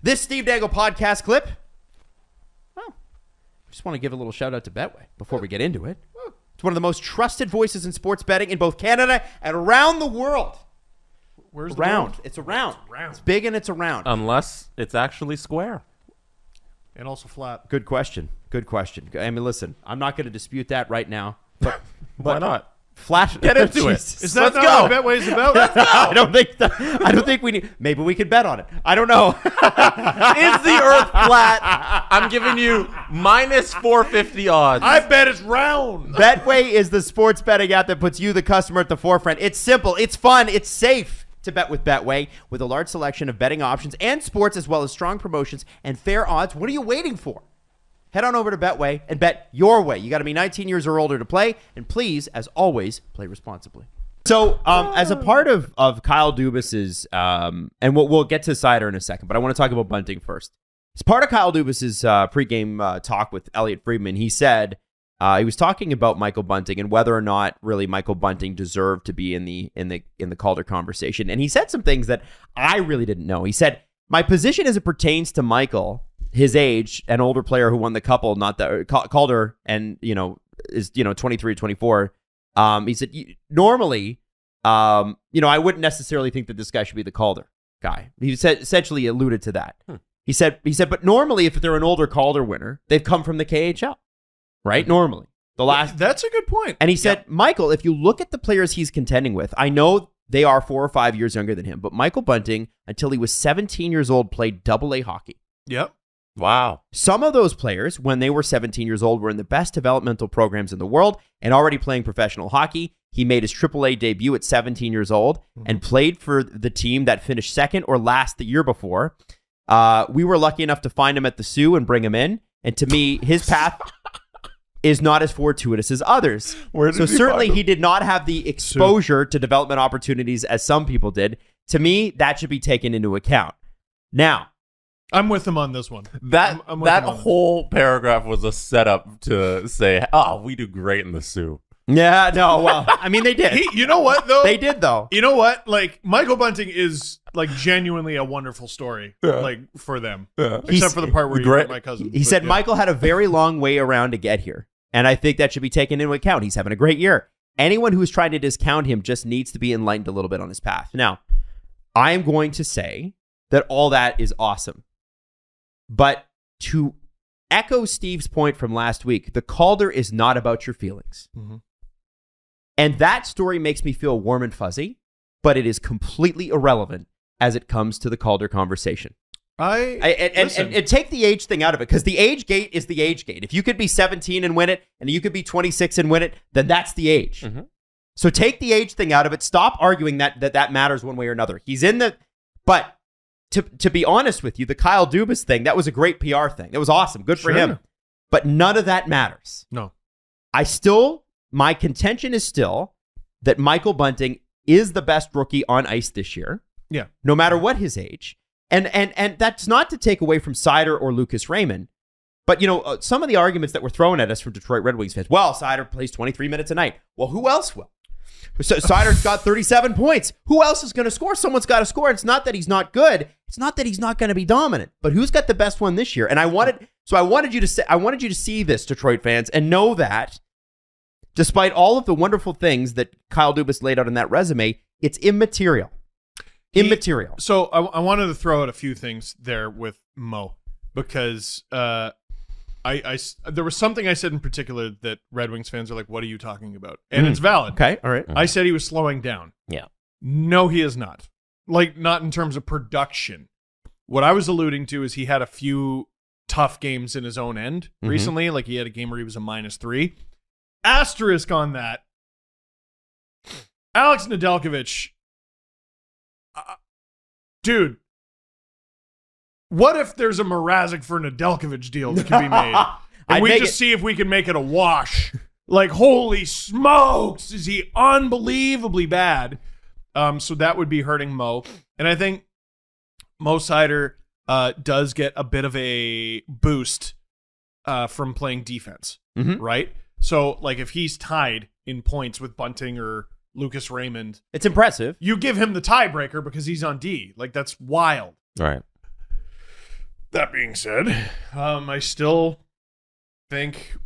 This Steve Dangle podcast clip, well, I just want to give a little shout out to Betway before we get into it. It's one of the most trusted voices in sports betting in both Canada and around the world. Where's the round? world? It's around. It's big and it's around. Unless it's actually square. And also flat. Good question. Good question. I mean, listen, I'm not going to dispute that right now. But Why not? Flash, Get into it. Is that not what Betway's about? I don't think we need. Maybe we could bet on it. I don't know. Is the Earth flat? I'm giving you minus 450 odds. I bet it's round. Betway is the sports betting app that puts you, the customer, at the forefront. It's simple. It's fun. It's safe to bet with Betway. With a large selection of betting options and sports, as well as strong promotions and fair odds, what are you waiting for? Head on over to Betway and bet your way. You got to be 19 years or older to play. And please, as always, play responsibly. So, as a part of Kyle Dubas's, and we'll get to Seider in a second, but I want to talk about Bunting first. As part of Kyle Dubas's pregame talk with Elliot Friedman, he said he was talking about Michael Bunting and whether or not really Michael Bunting deserved to be in the Calder conversation. And he said some things that I really didn't know. He said, "My position as it pertains to Michael, his age, an older player who won the couple, not the Calder, and is 23, 24. He said normally, I wouldn't necessarily think that this guy should be the Calder guy. He said essentially alluded to that. He said, but normally if they're an older Calder winner, they've come from the KHL, right? Normally, That's a good point. And he said, Michael, if you look at the players he's contending with, I know they are 4 or 5 years younger than him, but Michael Bunting, until he was 17 years old, played AA hockey. Yep. Wow. Some of those players, when they were 17 years old, were in the best developmental programs in the world and already playing professional hockey. He made his AAA debut at 17 years old and played for the team that finished second or last the year before. We were lucky enough to find him at the Sioux and bring him in. And to me, his path is not as fortuitous as others. So certainly he did not have the exposure to development opportunities as some people did. To me, that should be taken into account. Now, I'm with him on this one. That I'm with that him on whole paragraph was a setup to say, "Oh, we do great in the Sioux." yeah, no, well, I mean, they did. You know what, though? They did, though. You know what? Like, Michael Bunting is, like, genuinely a wonderful story, like, for them. Yeah. Except for the part where he hurt my cousin. He said Michael had a very long way around to get here, and I think that should be taken into account. He's having a great year. Anyone who's trying to discount him just needs to be enlightened a little bit on his path. Now, I am going to say that all that is awesome. But to echo Steve's point from last week, the Calder is not about your feelings. And that story makes me feel warm and fuzzy, but it is completely irrelevant as it comes to the Calder conversation. And take the age thing out of it, because the age gate is the age gate. If you could be 17 and win it, and you could be 26 and win it, then that's the age. So take the age thing out of it. Stop arguing that matters one way or another. He's in the... But... To be honest with you, the Kyle Dubas thing, that was a great PR thing. It was awesome. Good for him. But none of that matters. No. My contention is still that Michael Bunting is the best rookie on ice this year. Yeah. No matter what his age. And that's not to take away from Seider or Lucas Raymond. But, some of the arguments that were thrown at us from Detroit Red Wings fans, well, Seider plays 23 minutes a night. Well, who else will? So Seider's got 37 points. Who else is going to score? Someone's got to score. It's not that he's not good. It's not that he's not going to be dominant. But who's got the best one this year? And I wanted you to see this, Detroit fans, and know that despite all of the wonderful things that Kyle Dubas laid out in that resume, it's immaterial. Immaterial. So I wanted to throw out a few things there with Mo, because there was something I said in particular that Red Wings fans are like, what are you talking about? And it's valid. Okay, all right. I said he was slowing down. Yeah. No, he is not. Like, not in terms of production. What I was alluding to is he had a few tough games in his own end recently. Like, he had a game where he was a -3. Asterisk on that. Alex Nedeljkovic. Dude. What if there's a Mrazek for Nedeljkovic deal that can be made? And we just see if we can make it a wash. Like, holy smokes, is he unbelievably bad? So that would be hurting Mo. And I think Mo Seider does get a bit of a boost from playing defense, right? So, like, if he's tied in points with Bunting or Lucas Raymond, it's impressive. You give him the tiebreaker because he's on D. Like, that's wild. Right. That being said, I still think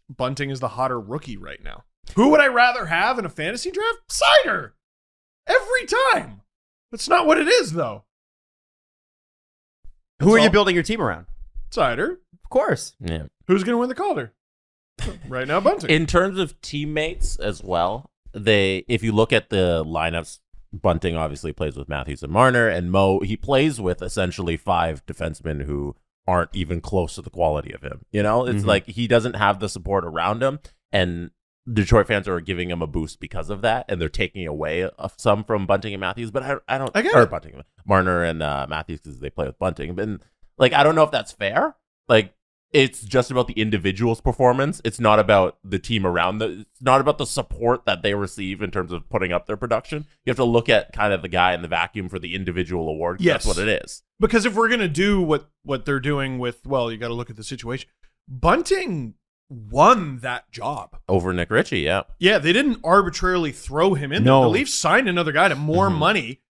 Bunting is the hotter rookie right now. Who would I rather have in a fantasy draft? Seider. Every time. That's not what it is, though. Who are you building your team around? Seider. Of course. Yeah. Who's going to win the Calder? Right now, Bunting. In terms of teammates as well, if you look at the lineups, Bunting obviously plays with Matthews and Marner, and Mo, he plays with essentially 5 defensemen who aren't even close to the quality of him. You know, it's like he doesn't have the support around him, and Detroit fans are giving him a boost because of that, and they're taking away some from Bunting and Matthews. But I don't or Bunting, Marner and Matthews, because they play with Bunting. But like, I don't know if that's fair. Like, it's just about the individual's performance. It's not about the team around it's not about the support that they receive in terms of putting up their production. You have to look at kind of the guy in the vacuum for the individual award. Yes. That's what it is. Because if we're going to do what they're doing with, well, you got to look at the situation. Bunting won that job Over Nick Ritchie, yeah. Yeah, they didn't arbitrarily throw him in there. The Leafs signed another guy to more money.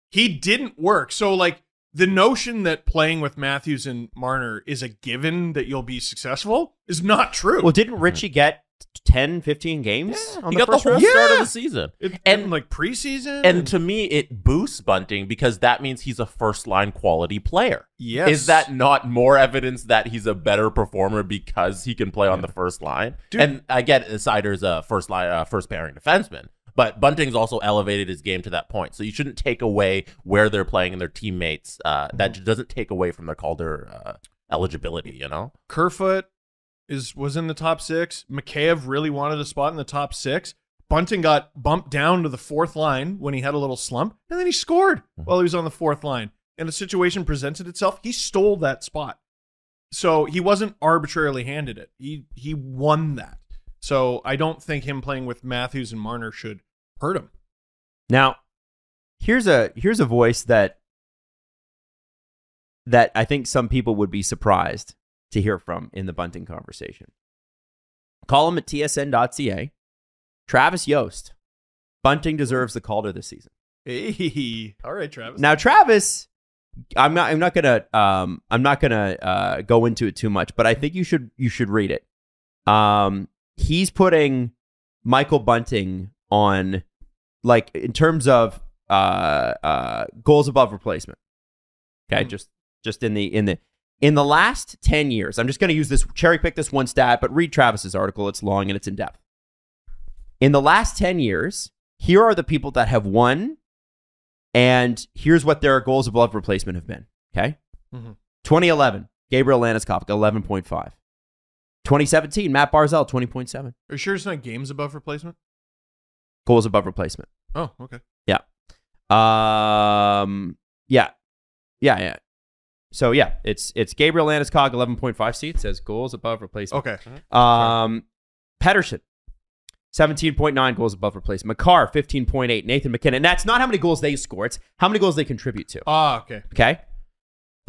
He didn't work. So, like, the notion that playing with Matthews and Marner is a given that you'll be successful is not true. Well, didn't Ritchie get 10, 15 games? Yeah. He got the whole start of the season. And like preseason? And to me, it boosts Bunting because that means he's a first-line quality player. Yes. Is that not more evidence that he's a better performer because he can play on the first line? Dude. And I get Seider's a first-pairing defenseman, but Bunting's also elevated his game to that point. So you shouldn't take away where they're playing and their teammates. That doesn't take away from their Calder eligibility, you know? Kerfoot was in the top 6. Mikheyev really wanted a spot in the top 6. Bunting got bumped down to the 4th line when he had a little slump, and then he scored while he was on the 4th line. And a situation presented itself. He stole that spot. So he wasn't arbitrarily handed it. He won that. So I don't think him playing with Matthews and Marner should hurt him. Now, here's a voice that I think some people would be surprised to hear from in the Bunting conversation. Call him at tsn.ca. Travis Yost. Bunting deserves the Calder this season. Hey, all right, Travis. Now, Travis, I'm not gonna go into it too much, but I think you should read it. He's putting Michael Bunting on, like, in terms of goals above replacement. Okay, just in the last 10 years, I'm just going to use this, cherry pick this one stat, but read Travis's article. It's long and it's in depth. In the last 10 years, here are the people that have won, and here's what their goals above replacement have been. Okay, 2011, Gabriel Landeskog, 11.5. 2017, Matt Barzal, 20.7. Are you sure it's not games above replacement? Goals above replacement. Oh, okay. Yeah. Yeah. So yeah, it's Gabriel Landeskog, 11.5. See, it says goals above replacement. Okay. Pettersson, 17.9 goals above replacement. Makar, 15.8. Nathan McKinnon. And that's not how many goals they score. It's how many goals they contribute to. Okay. Okay.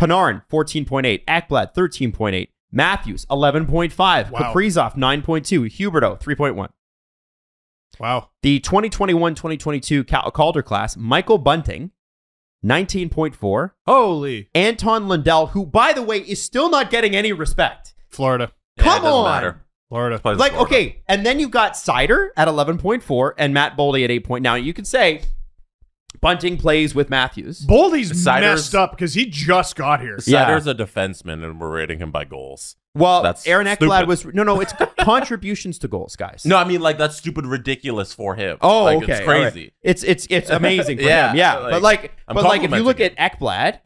Panarin, 14.8. Ekblad, 13.8. Matthews, 11.5. Wow. Kaprizov, 9.2. Huberdeau, 3.1. Wow. The 2021-2022 Calder class, Michael Bunting, 19.4. Holy. Anton Lundell, who, by the way, is still not getting any respect. Florida. Come it doesn't on. matter. Florida. Like, okay, and then you've got Seider at 11.4 and Matt Boldy at 8. Now, you could say Bunting plays with Matthews. Boldy's messed up because he just got here. Seider's a defenseman, and we're rating him by goals. Well, That's Aaron stupid. Ekblad was... No, it's contributions to goals, guys. No, I mean, like, that's stupid ridiculous for him. Oh, like, okay. It's crazy. Right. It's amazing for Yeah, him. Yeah, like, but if you look at Ekblad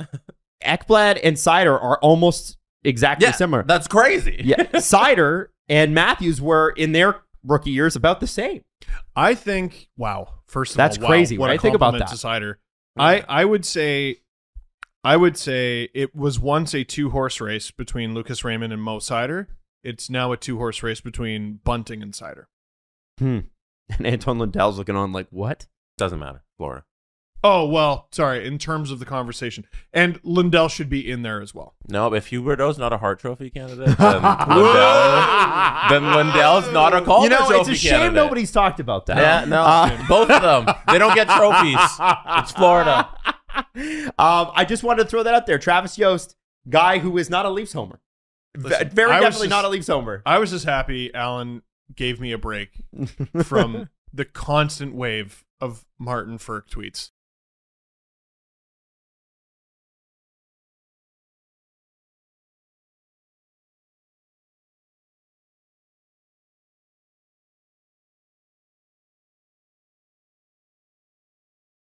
and Seider are almost exactly similar. That's crazy. Yeah, Seider and Matthews were in their rookie years about the same. I think, wow. First of That's all, crazy. What What do a you think about compliment that? to Seider. I would say it was once a 2-horse race between Lucas Raymond and Mo Seider. It's now a 2-horse race between Bunting and Seider. And Anton Lundell's looking on like, what? Doesn't matter. Florida. Oh, well, sorry, in terms of the conversation. And Lundell should be in there as well. No, if Huberdeau's not a Hart Trophy candidate, then Lundell's not a Calder Trophy it's a shame candidate. nobody's talked about that. Yeah, no, both of them. They don't get trophies. It's Florida. I just wanted to throw that out there. Travis Yost, guy who is not a Leafs homer. Listen, Very definitely not a Leafs homer. I was just happy Alan gave me a break from the constant wave of Martin Firk tweets.